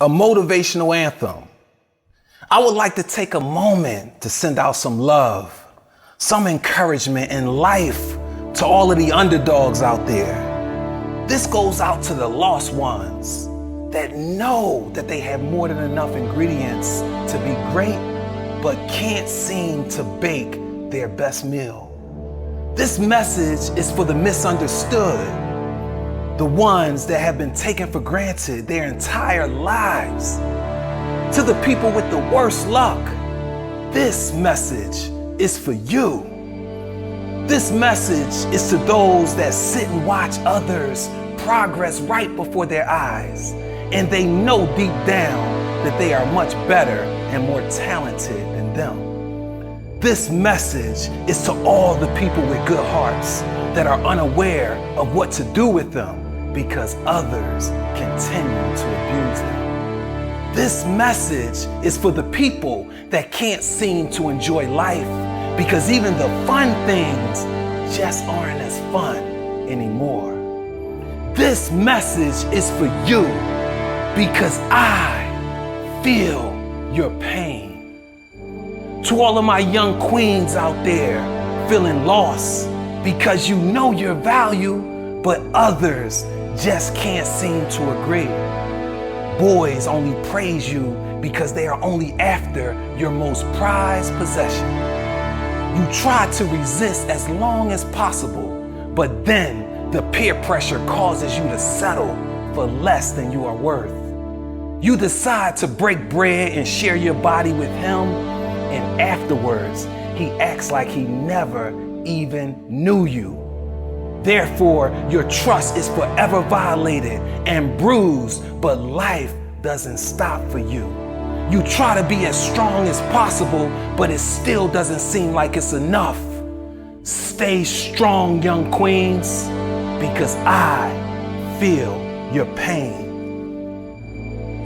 a motivational anthem. I would like to take a moment to send out some love, some encouragement and life to all of the underdogs out there. This goes out to the lost ones that know that they have more than enough ingredients to be great, but can't seem to bake their best meal. This message is for the misunderstood, the ones that have been taken for granted their entire lives. To the people with the worst luck, this message is for you. This message is to those that sit and watch others progress right before their eyes, and they know deep down that they are much better and more talented than them. This message is to all the people with good hearts that are unaware of what to do with them because others continue to abuse them. This message is for the people that can't seem to enjoy life because even the fun things just aren't as fun anymore. This message is for you because I feel your pain. To all of my young queens out there feeling lost because you know your value, but others just can't seem to agree. Boys only praise you because they are only after your most prized possession. You try to resist as long as possible, but then the peer pressure causes you to settle for less than you are worth. You decide to break bread and share your body with him, and afterwards, he acts like he never even knew you. Therefore, your trust is forever violated and bruised, but life doesn't stop for you. You try to be as strong as possible, but it still doesn't seem like it's enough. Stay strong, young queens, because I feel your pain.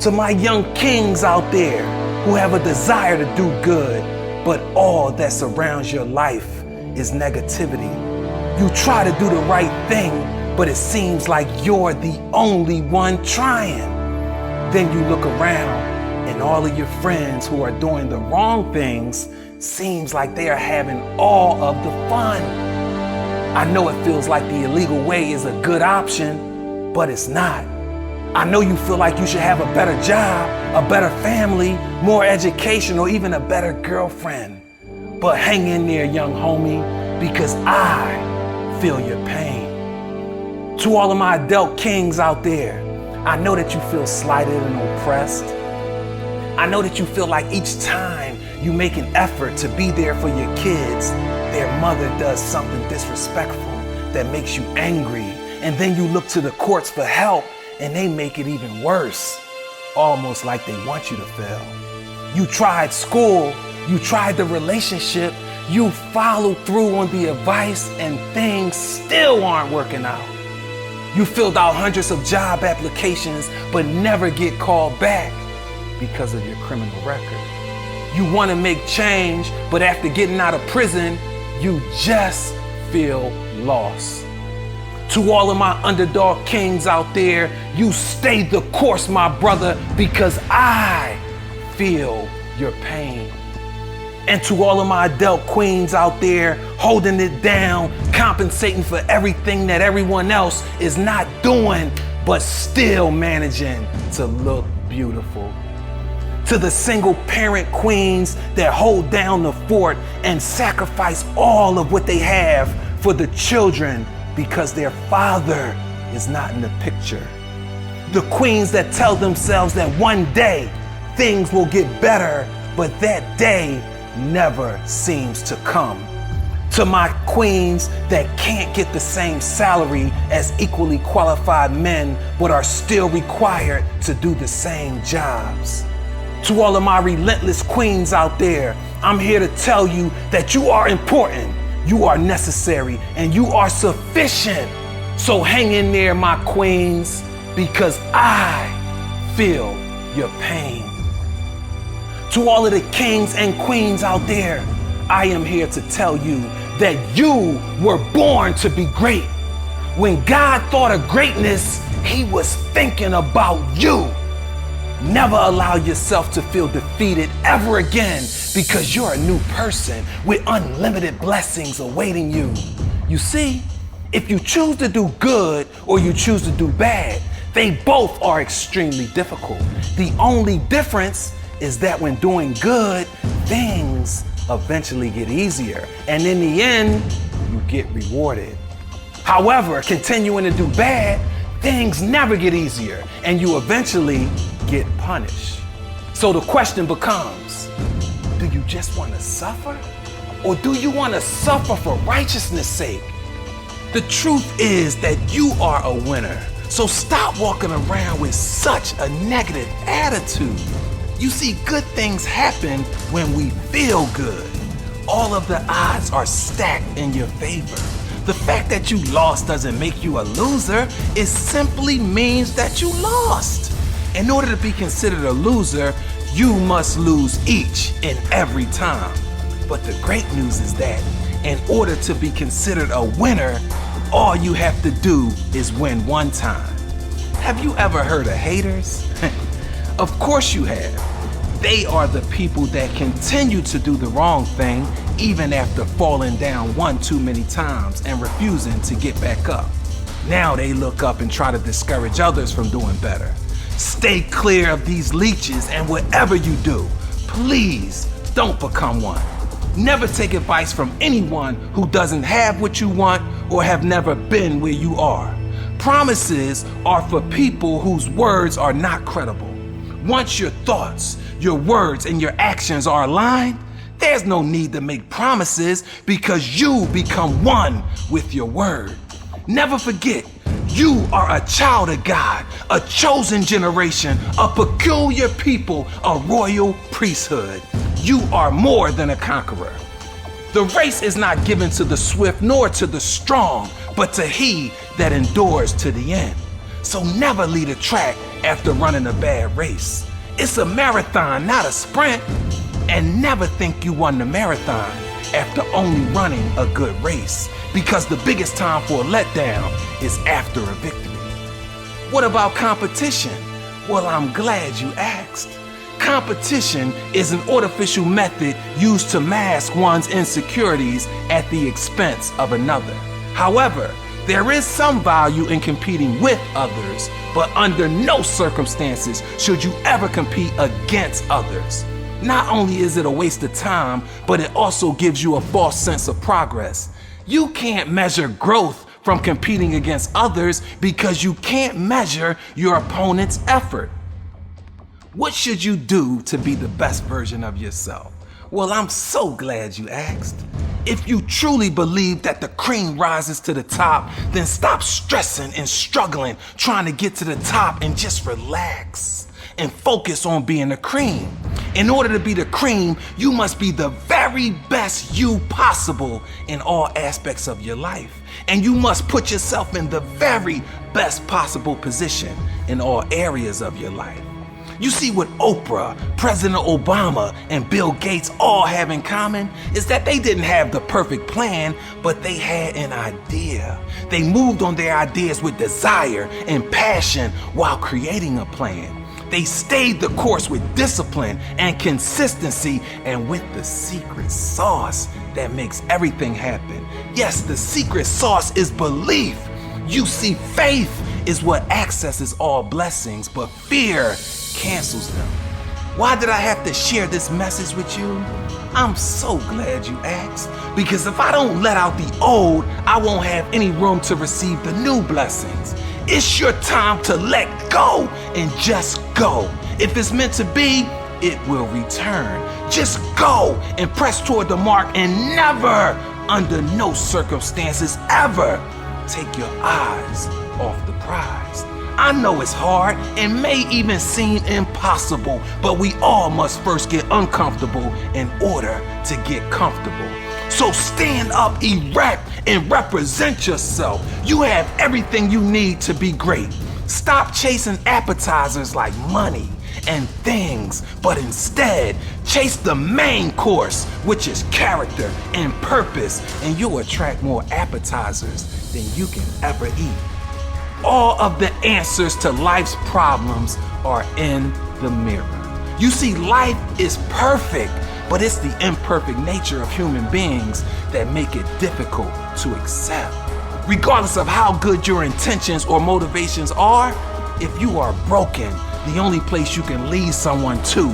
To my young kings out there who have a desire to do good, but all that surrounds your life is negativity. You try to do the right thing, but it seems like you're the only one trying. Then you look around and all of your friends who are doing the wrong things seems like they are having all of the fun. I know it feels like the illegal way is a good option, but it's not. I know you feel like you should have a better job, a better family, more education, or even a better girlfriend. But hang in there, young homie, because I feel your pain. To all of my adult kings out there, I know that you feel slighted and oppressed. I know that you feel like each time you make an effort to be there for your kids, their mother does something disrespectful that makes you angry. And then you look to the courts for help and they make it even worse, almost like they want you to fail. You tried school, you tried the relationship, you followed through on the advice and things still aren't working out. You filled out hundreds of job applications but never get called back because of your criminal record. You want to make change, but after getting out of prison, you just feel lost. To all of my underdog kings out there, you stay the course, my brother, because I feel your pain. And to all of my adult queens out there holding it down, compensating for everything that everyone else is not doing, but still managing to look beautiful. To the single parent queens that hold down the fort and sacrifice all of what they have for the children because their father is not in the picture. The queens that tell themselves that one day things will get better, but that day never seems to come. To my queens that can't get the same salary as equally qualified men, but are still required to do the same jobs. To all of my relentless queens out there, I'm here to tell you that you are important, you are necessary, and you are sufficient. So hang in there, my queens, because I feel your pain. To all of the kings and queens out there, I am here to tell you that you were born to be great. When God thought of greatness, he was thinking about you. Never allow yourself to feel defeated ever again, because you're a new person with unlimited blessings awaiting you. You see, if you choose to do good or you choose to do bad, they both are extremely difficult. The only difference is that when doing good, things eventually get easier, and in the end, you get rewarded. However, continuing to do bad, things never get easier, and you eventually get punished. So the question becomes, do you just want to suffer? Or do you want to suffer for righteousness' sake? The truth is that you are a winner. So stop walking around with such a negative attitude. You see, good things happen when we feel good. All of the odds are stacked in your favor. The fact that you lost doesn't make you a loser. It simply means that you lost. In order to be considered a loser, you must lose each and every time. But the great news is that in order to be considered a winner, all you have to do is win one time. Have you ever heard of haters? Of course you have. They are the people that continue to do the wrong thing even after falling down one too many times and refusing to get back up. Now they look up and try to discourage others from doing better. Stay clear of these leeches, and whatever you do, please don't become one. Never take advice from anyone who doesn't have what you want or have never been where you are. Promises are for people whose words are not credible. Once your thoughts, your words, and your actions are aligned, there's no need to make promises because you become one with your word. Never forget, you are a child of God, a chosen generation, a peculiar people, a royal priesthood. You are more than a conqueror. The race is not given to the swift nor to the strong, but to he that endures to the end. So never lead a track after running a bad race. It's a marathon, not a sprint. And never think you won the marathon after only running a good race, because the biggest time for a letdown is after a victory. What about competition? Well, I'm glad you asked. Competition is an artificial method used to mask one's insecurities at the expense of another. However, there is some value in competing with others, but under no circumstances should you ever compete against others. Not only is it a waste of time, but it also gives you a false sense of progress. You can't measure growth from competing against others because you can't measure your opponent's effort. What should you do to be the best version of yourself? Well, I'm so glad you asked. If you truly believe that the cream rises to the top, then stop stressing and struggling, trying to get to the top, and just relax and focus on being the cream. In order to be the cream, you must be the very best you possible in all aspects of your life. And you must put yourself in the very best possible position in all areas of your life. You see, what Oprah, President Obama, and Bill Gates all have in common is that they didn't have the perfect plan, but they had an idea. They moved on their ideas with desire and passion while creating a plan. They stayed the course with discipline and consistency, and with the secret sauce that makes everything happen. Yes, the secret sauce is belief. You see, faith is what accesses all blessings, but fear cancels them. Why did I have to share this message with you? I'm so glad you asked, because if I don't let out the old, I won't have any room to receive the new blessings. It's your time to let go and just go. If it's meant to be, it will return. Just go and press toward the mark, and never, under no circumstances, ever take your eyes off the prize. I know it's hard and may even seem impossible, but we all must first get uncomfortable in order to get comfortable. So stand up erect and represent yourself. You have everything you need to be great. Stop chasing appetizers like money and things, but instead chase the main course, which is character and purpose, and you'll attract more appetizers than you can ever eat. all of the answers to life's problems are in the mirror. You see, life is perfect, but it's the imperfect nature of human beings that make it difficult to accept. Regardless of how good your intentions or motivations are, if you are broken, the only place you can lead someone to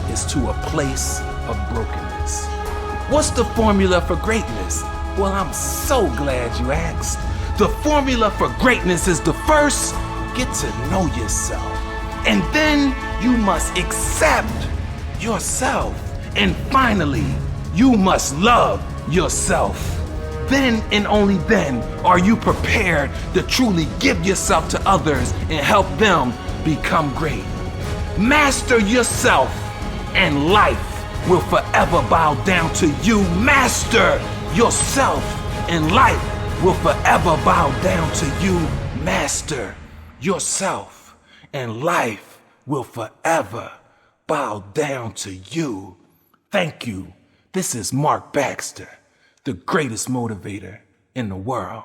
is to a place of brokenness. What's the formula for greatness? Well, I'm so glad you asked. The formula for greatness is to first get to know yourself. And then you must accept yourself. And finally, you must love yourself. Then and only then are you prepared to truly give yourself to others and help them become great. Master yourself and life will forever bow down to you. Master yourself and life will forever bow down to you. Master yourself and life will forever bow down to you. Thank you. This is Marc Baxter, the greatest motivator in the world.